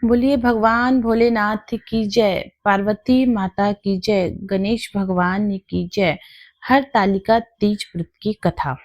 बोलिए भगवान भोलेनाथ की जय, पार्वती माता की जय, गणेश भगवान की जय। हर तालिका तीज व्रत की कथा।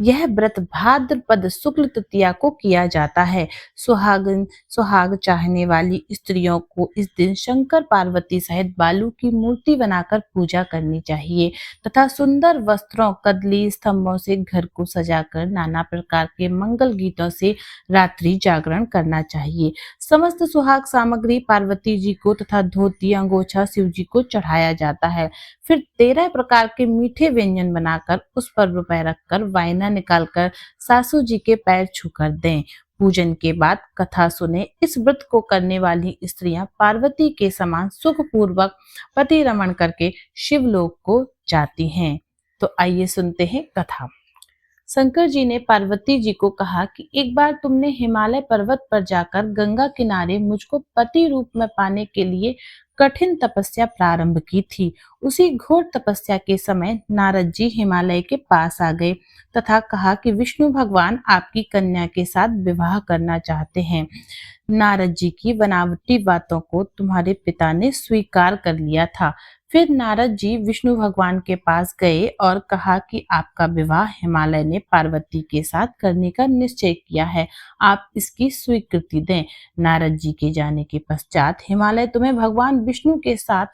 यह व्रत भाद्रपद शुक्ल तृतीया को किया जाता है। सुहाग चाहने वाली स्त्रियों को इस दिन शंकर पार्वती सहित बालू की मूर्ति बनाकर पूजा करनी चाहिए तथा सुंदर वस्त्रों, कदली स्तंभों से घर को सजाकर नाना प्रकार के मंगल गीतों से रात्रि जागरण करना चाहिए। समस्त सुहाग सामग्री पार्वती जी को तथा धोती अंगोछा शिव जी को चढ़ाया जाता है। फिर 13 प्रकार के मीठे व्यंजन बनाकर उस पर रुपए रखकर वायना निकालकर सासू जी के पैर छूकर दें। पूजन के बाद कथा सुने। इस व्रत को करने वाली स्त्रियां पार्वती के समान सुखपूर्वक पति रमण करके शिवलोक को जाती हैं। तो आइए सुनते हैं कथा। शंकर जी ने पार्वती जी को कहा कि एक बार तुमने हिमालय पर्वत पर जाकर गंगा किनारे मुझको पति रूप में पाने के लिए कठिन तपस्या प्रारंभ की थी। उसी घोर तपस्या के समय नारद जी हिमालय के पास आ गए तथा कहा कि विष्णु भगवान आपकी कन्या के साथ विवाह करना चाहते हैं। नारद जी की बनावटी बातों को तुम्हारे पिता ने स्वीकार कर लिया था। फिर नारद जी विष्णु भगवान के पास गए और कहा कि आपका विवाह हिमालय ने पार्वती के साथ करने का निश्चय किया है, आप इसकी स्वीकृति दें। नारद जी के जाने के पश्चात हिमालय तुम्हें भगवान विष्णु के साथ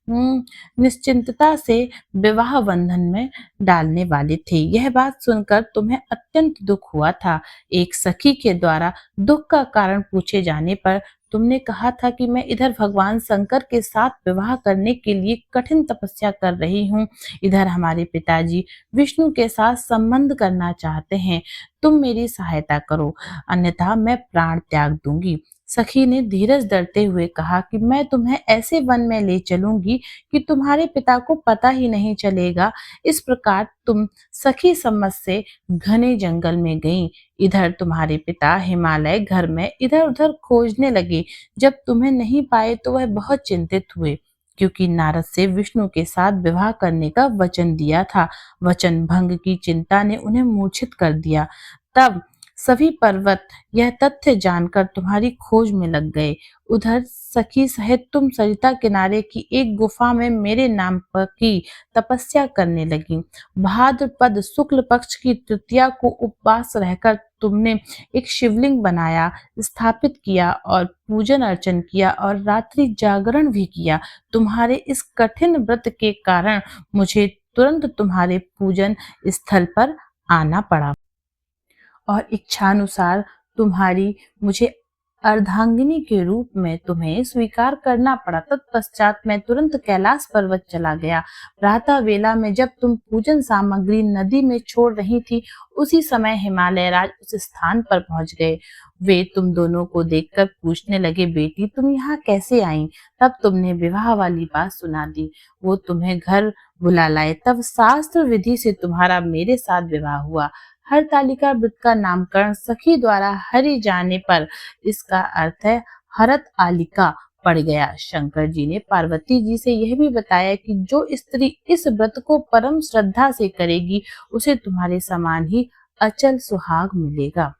निश्चिंतता से विवाह बंधन में डालने वाले थे। यह बात सुनकर तुम्हें अत्यंत दुख हुआ था। एक सखी के द्वारा दुख का कारण पूछे जाने पर तुमने कहा था कि मैं इधर भगवान शंकर के साथ विवाह करने के लिए कठिन तपस्या कर रही हूँ, इधर हमारे पिताजी विष्णु के साथ संबंध करना चाहते हैं। तुम मेरी सहायता करो, अन्यथा मैं प्राण त्याग दूंगी। सखी ने धीरज धरते हुए कहा कि मैं तुम्हें ऐसे वन में ले चलूंगी कि तुम्हारे पिता को पता ही नहीं चलेगा। इस प्रकार तुम सखी सम्मत से घने जंगल में गईं। इधर तुम्हारे पिता हिमालय घर में इधर उधर खोजने लगे। जब तुम्हें नहीं पाए तो वह बहुत चिंतित हुए, क्योंकि नारद से विष्णु के साथ विवाह करने का वचन दिया था। वचन भंग की चिंता ने उन्हें मूर्छित कर दिया। तब सभी पर्वत यह तथ्य जानकर तुम्हारी खोज में लग गए। उधर सखी सहित तुम सरिता किनारे की एक गुफा में मेरे नाम पर की तपस्या करने लगी। भाद्रपद शुक्ल पक्ष की तृतीया को उपवास रहकर तुमने एक शिवलिंग बनाया, स्थापित किया और पूजन अर्चन किया और रात्रि जागरण भी किया। तुम्हारे इस कठिन व्रत के कारण मुझे तुरंत तुम्हारे पूजन स्थल पर आना पड़ा और इच्छानुसार तुम्हारी मुझे अर्धांगिनी के रूप में तुम्हें स्वीकार करना पड़ा। तत्पश्चात मैं तुरंत कैलाश पर्वत चला गया। प्रातः वेला में जब तुम पूजन सामग्री नदी में छोड़ रही थी, उसी समय हिमालय राज उस स्थान पर पहुंच गए। वे तुम दोनों को देखकर पूछने लगे, बेटी तुम यहाँ कैसे आई? तब तुमने विवाह वाली बात सुना दी। वो तुम्हें घर बुला लाए। तब शास्त्र विधि से तुम्हारा मेरे साथ विवाह हुआ। हरतालिका व्रत का नामकरण सखी द्वारा हरि जाने पर इसका अर्थ है हरत आलिका पड़ गया। शंकर जी ने पार्वती जी से यह भी बताया कि जो स्त्री इस व्रत को परम श्रद्धा से करेगी, उसे तुम्हारे समान ही अचल सुहाग मिलेगा।